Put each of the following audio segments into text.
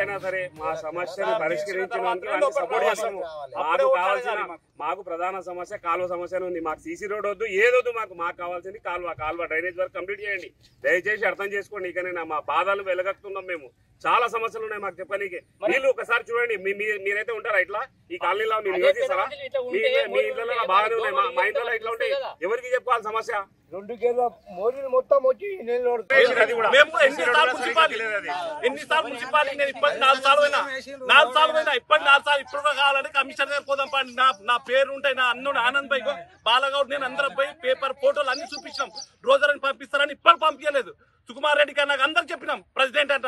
ఎవరైనా సరే మా సమస్యను పరిష్కరించడానికి సపోర్ట్ చేస్తాము. మాకు ప్రధాన సమస్య కాలువ సమస్య ఉంది. మాకు సీసీ రోడ్ వద్దు, ఏదొద్దు, మాకు కావాల్సింది కాలువ డ్రైనేజ్ వర్క్ కంప్లీట్ చేయండి. దయచేసి అర్థం చేసుకోండి. ఇకనైనా మా బాధలు వెలగక్కున్నాం. మేము చాలా సమస్యలు ఉన్నాయి మాకు చెప్పనీకి. వీళ్ళు ఒకసారి చూడండి, మీరైతే ఉంటారా ఇట్లా ఈ కాలనీలో? మీరు యోచిస్తారా? మీ ఇళ్ళలో బాగానే ఉన్నాయి, మా ఇంట్లో ఇట్లా ఉంటాయి. ఎవరికి చెప్పుకోవాలి సమస్య? 2 కేజీల మోరీలు మొత్తం వచ్చి ఎన్నిసార్లు మున్సిపాలిటీ నేను ఇప్పటికి 4 సార్లు అయినా ఇప్పటికి 4 సార్లు ఇప్పుడు కావాలంటే కమిషనర్ గారు పోదాం పండి. నా పేరు ఉంటాయి, నా అన్నుడు ఆనంద్ భాయ్ బాలగౌడ్, నేను అందరం పోయి పేపర్ ఫోటోలు అన్ని చూపించాం. రోజులని పంపిస్తారని ఇప్పుడు పంపించలేదు. సుకుమార్ రెడ్డి గారు నాకు అందరు చెప్పినాం. ప్రెసిడెంట్ అంట,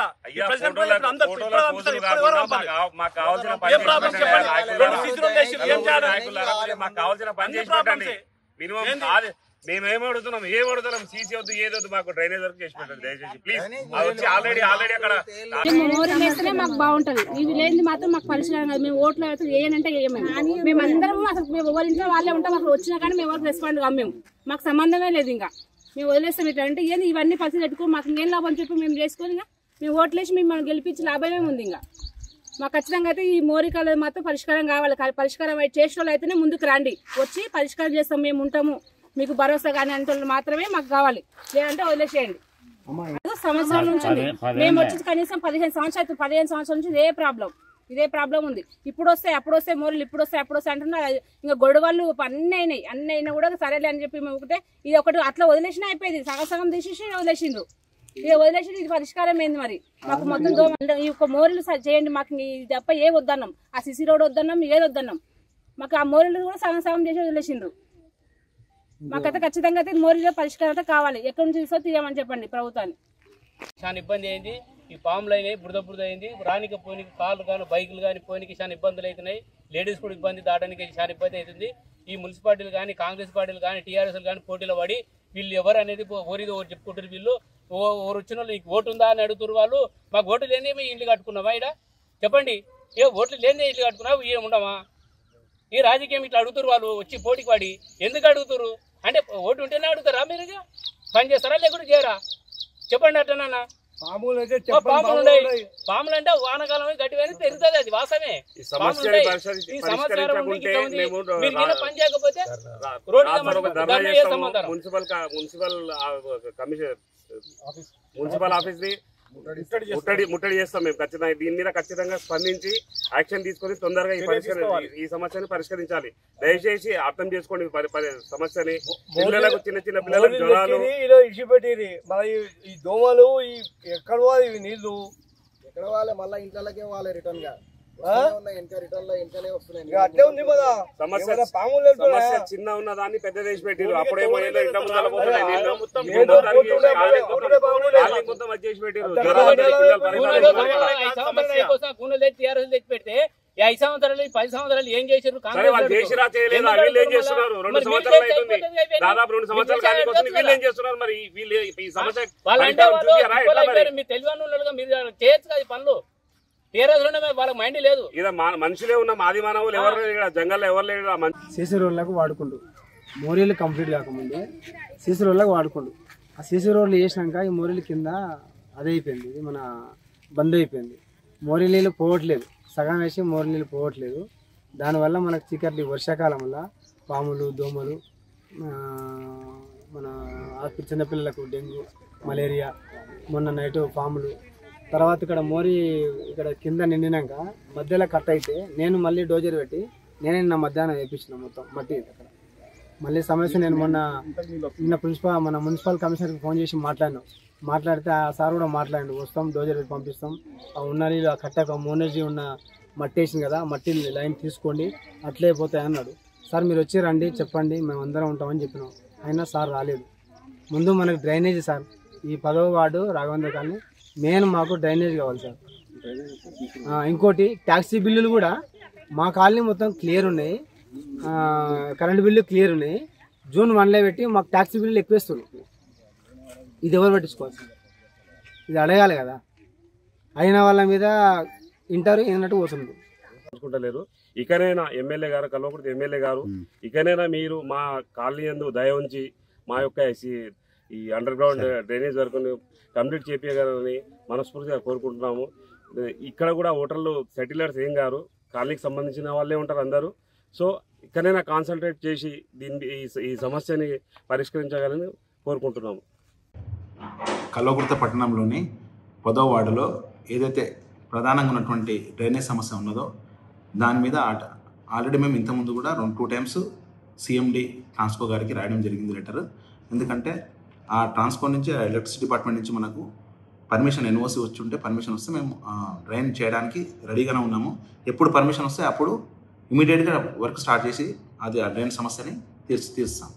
మేమేమడుగుతున్నాం, ఏమడుగుతున్నాం? సీసీ వద్దు, ఏదొద్దు, మాకు డ్రైనేజ్ వర్క్ చేసి పెట్టండి దయచేసి ప్లీజ్. వచ్చి ఆల్రెడీ అక్కడ వేస్తేనే మాకు బాగుంటది. ఇవి లేనిది మాత్రం మాకు పరిష్కారం కాదు. మేము ఓట్లు అయితే వేయనంటే వేయమని మేమందరం అసలు మేము ఎవరి ఇంట్లో వాళ్ళే ఉంటాం. అసలు వచ్చినా కానీ మేము ఎవరికి రెస్పాండ్ కాము. మాకు సంబంధమే లేదు. ఇంకా మేము వదిలేస్తాం. ఇట్లా అంటే ఏంది ఇవన్నీ పరిస్థితి పెట్టుకో మాకు ఇంకేం లాభం చెప్పి మేము చేసుకొని ఇంకా మేము ఓట్లేసి మేము గెలిపించి లాభమే ఉంది. ఇంకా మాకు ఖచ్చితంగా అయితే ఈ మోరికలు మాత్రం పరిష్కారం కావాలి. పరిష్కారం చేసిన వాళ్ళు అయితేనే ముందుకు రండి, వచ్చి పరిష్కారం చేస్తాం, మేము ఉంటాము, మీకు భరోసా కానీ అంటే మాత్రమే మాకు కావాలి. లేదంటే వదిలేసేయండి. సంవత్సరాల నుంచి మేము వచ్చి కనీసం 15 సంవత్సరాల నుంచి ఇదే ప్రాబ్లం ఉంది. ఇప్పుడు వస్తాయి అప్పుడు వస్తాయి మోరీలు, ఇప్పుడు వస్తాయి అప్పుడు వస్తాయి అంటున్నారు. ఇంకా గొడవలు అన్నీ అయినా కూడా సరేలే అని చెప్పి మేము ఒకటే ఇది ఒకటి అట్లా వదిలేసినా అయిపోయింది. సగం తీసేసి వదిలేసిండ్రు. ఇక వదిలేసి ఇది పరిష్కారం ఏంది మరి? మాకు మొత్తం ఈ యొక్క మోరీలు చేయండి. మాకు ఇది తప్ప ఏ వద్దన్నాం, ఆ సిసి రోడ్ వద్దన్నాం, ఏది వద్దన్నాం. మాకు ఆ మోరీలు కూడా సగం చేసి వదిలేసిండ్రు. మాకైతే ఖచ్చితంగా అయితే మోరీలో పరిష్కారం అయితే కావాలి. ఎక్కడి నుంచి తీసో తీయమని చెప్పండి ప్రభుత్వాన్ని. చాలా ఇబ్బంది అయింది. ఈ పాములు అయినాయి, బురద అయింది. రానికి పోనీకి కార్లు కానీ బైకులు కానీ పోనీకి చాలా ఇబ్బందులు అవుతున్నాయి. లేడీస్ కూడా ఇబ్బంది దాటానికి చాలా ఇబ్బంది అవుతుంది. ఈ మున్సిపాలిటీలు కానీ కాంగ్రెస్ పార్టీలు కానీ టీఆర్ఎస్లు కానీ పోటీలో పడి వీళ్ళు ఎవరు అనేది ఓరిదో ఓరు చెప్పుకుంటారు. వీళ్ళు ఓరు వచ్చిన వాళ్ళు నీకు ఓటు ఉందా అని అడుగుతారు. వాళ్ళు మాకు ఓటు లేని మేము ఇల్లు కట్టుకున్నామా? ఇక్కడ చెప్పండి, ఓట్లు లేని ఇల్లు కట్టుకున్నావు ఏం ఉండమా? ఈ రాజకీయం ఇట్లా అడుగుతారు. వాళ్ళు వచ్చి పోటీకి పడి ఎందుకు అడుగుతారు అంటే ఓటు ఉంటేనే అడుగుతారా? మీరు పని చేస్తారా లేకుంటే చేయరా? చెప్పండి. అట్టనన్నా పాములు అంటే వానకాలం గట్టిగా పెరుగుతుంది. అది వాసమే. ఈ సమాచారం మీరు పని చేయకపోతే మున్సిపల్ ఆఫీస్ ని ముట్టడి చేస్తాం మేము. ఖచ్చితంగా దీని మీద ఖచ్చితంగా స్పందించి యాక్షన్ తీసుకొని తొందరగా ఈ సమస్యని పరిష్కరించాలి. దయచేసి అర్థం చేసుకోండి సమస్యని. పిల్లలకు చిన్న పిల్లలకు జ్వరాలు ఇచ్చిపెట్టి ఈ దోమలు ఎక్కడ ఇవి నీళ్లు ఎక్కడ వాళ్ళే మళ్ళీ ఇంట్లోకే వాళ్ళే రిటర్న్ గా సమస్య చిన్న ఉన్న దాన్ని పెద్ద చేసి పెట్టారు. అప్పుడేమో ఇంత ముందర మొత్తం వచ్చేసి పెట్టారు. పెడితే 5 సంవత్సరాలు 10 సంవత్సరాలు ఏం చేశారు? వాళ్ళు చేసిరా చేయలేదు, వీళ్ళు ఏం చేస్తున్నారు? 2 సంవత్సరాలు అవుతుంది, దాదాపు 2 సంవత్సరాలు కానీ వీళ్ళు ఏం చేస్తున్నారు? మరి వీళ్ళు ఈ సమస్య మీరు తెలియనులుగా మీరు చేయొచ్చు కదా పనులు. వాళ్ళ మైండ్ లేదు. ఇదే మనుషులే ఉన్న మాది మానవులు ఎవరు లేరు, జంగల్లో ఎవరు లేరు. సీసీ రోడ్లకు వాడుకుండు, మోరీలు కంప్లీట్ కాకముందే సీసీ రోడ్లకు వాడుకుండు. ఆ సీసీ రోడ్లు వేసినాక ఈ మోరీల కింద అదే అయిపోయింది, ఇది మన బంద్ అయిపోయింది. మోరీ నీళ్ళు పోవట్లేదు, సగం వేసి మోరీ నీళ్ళు పోవట్లేదు. దానివల్ల మనకు చీకట్లు వర్షాకాలం వల్ల పాములు దోమలు, మన చిన్నపిల్లలకు డెంగ్యూ మలేరియా, మొన్న నైట్ పాములు. తర్వాత ఇక్కడ మోరీ ఇక్కడ కింద నిండినాక మధ్యలో కట్ అయితే నేను మళ్ళీ డోజర్ పెట్టి నేనే నా మధ్యాహ్నం వేయించిన మొత్తం మట్టి అక్కడ. మళ్ళీ సమస్య నేను నిన్న మన మున్సిపల్ కమిషనర్కి ఫోన్ చేసి మాట్లాడితే ఆ సార్ కూడా మాట్లాడండి, వస్తాం డోజర్ పెట్టి పంపిస్తాం. ఆ ఉన్న నీళ్ళు ఆ కట్టాక మోనర్జీ ఉన్న మట్టి వేసింది కదా, మట్టి లైన్ తీసుకోండి అట్లే పోతాయి అన్నాడు. సార్ మీరు వచ్చి రండి చెప్పండి మేము అందరం ఉంటామని చెప్పినాం. అయినా సార్ రాలేదు. ముందు మనకు డ్రైనేజ్ సార్, ఈ 10వ వార్డు రాఘవేంద్ర కాలనీ మెయిన్ మాకు డ్రైనేజ్ కావాలి సార్. ఇంకోటి ట్యాక్సీ బిల్లులు కూడా మా కాలనీ మొత్తం క్లియర్ ఉన్నాయి, కరెంట్ బిల్లు క్లియర్ ఉన్నాయి. జూన్ 1లో పెట్టి మాకు ట్యాక్సీ బిల్లులు ఎక్కువేస్తారు. ఇది ఎవరు పట్టించుకోవాలి సార్? ఇది అడగాలి కదా. అయిన వాళ్ళ మీద ఇంటారు ఏంటంటే పోతుంది చూసుకుంటలేరు. ఇకనైనా ఎమ్మెల్యే గారు, కల్వకుర్తి ఎమ్మెల్యే గారు, ఇకనైనా మీరు మా కాలనీ యందు దయ ఉంచి మా యొక్క ఈ underground drainage work complete చేపించగలని మనస్ఫూర్తిగా కోరుకుంటున్నాము. ఇక్కడ కూడా ఓటర్లు సెటిలర్స్ ఏం గారు, కాలనీకి సంబంధించిన వాళ్ళే ఉంటారు అందరూ. సో ఇక్కడైనా కాన్సన్ట్రేట్ చేసి ఈ సమస్యని పరిష్కరించగలని కోరుకుంటున్నాము. కల్వకుర్తి పట్టణంలోని 10వ వార్డులో ఏదైతే ప్రధానంగా ఉన్నటువంటి డ్రైనేజ్ సమస్య ఉన్నదో దాని మీద ఆల్రెడీ మేము ఇంతకుముందు కూడా 2 టైమ్స్ CMD ట్రాన్స్కో గారికి రాయడం జరిగింది లెటర్. ఎందుకంటే ఆ ట్రాన్స్కో నుంచి ఎలక్ట్రిసిటీ డిపార్ట్మెంట్ నుంచి మనకు పర్మిషన్ NOC వచ్చి ఉంటే పర్మిషన్ వస్తే మేము డ్రైన్ చేయడానికి రెడీగానే ఉన్నాము. ఎప్పుడు పర్మిషన్ వస్తే అప్పుడు ఇమీడియట్గా వర్క్ స్టార్ట్ చేసి అది ఆ డ్రైన్ సమస్యని తీరుస్తాం.